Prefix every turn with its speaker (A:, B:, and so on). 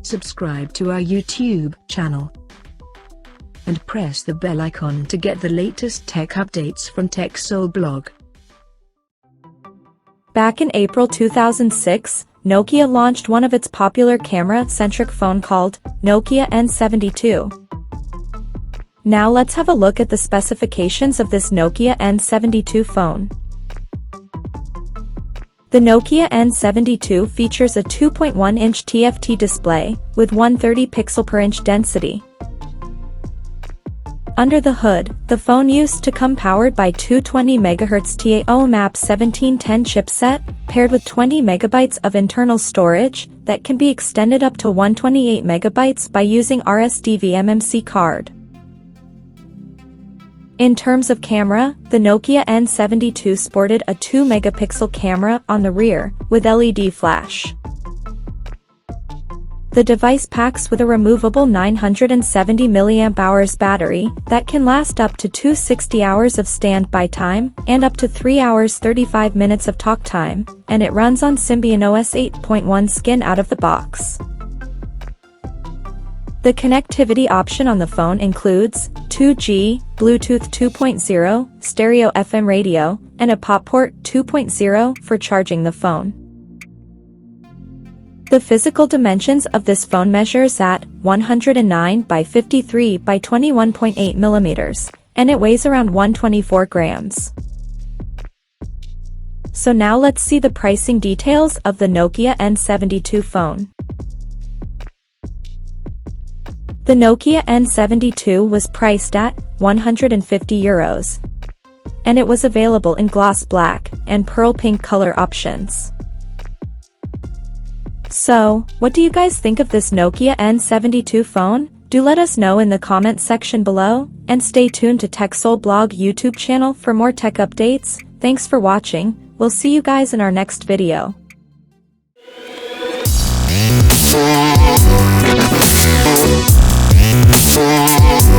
A: subscribe to our YouTube channel, and press the bell icon to get the latest tech updates from TechSole Blog.
B: Back in April 2006, Nokia launched one of its popular camera-centric phone called Nokia N72. Now let's have a look at the specifications of this Nokia N72 phone. The Nokia N72 features a 2.1-inch TFT display with 130 pixel per inch density. Under the hood, the phone used to come powered by 220 MHz TAO-MAP 1710 chipset, paired with 20 MB of internal storage that can be extended up to 128 MB by using RSDV-MMC card. In terms of camera, the Nokia N72 sported a 2-megapixel camera on the rear, with LED flash. The device packs with a removable 970 mAh battery that can last up to 260 hours of standby time and up to 3 hours 35 minutes of talk time, and it runs on Symbian OS 8.1 skin out of the box. The connectivity option on the phone includes 2G, Bluetooth 2.0, stereo FM radio, and a POP port 2.0 for charging the phone. The physical dimensions of this phone measures at 109 by 53 by 21.8 millimeters, and it weighs around 124 grams. So now let's see the pricing details of the Nokia N72 phone. The Nokia N72 was priced at €150, and it was available in gloss black and pearl pink color options. So, what do you guys think of this Nokia N72 phone? Do let us know in the comments section below, and stay tuned to TechSole Blog YouTube channel for more tech updates. Thanks for watching, we'll see you guys in our next video.
C: Yeah.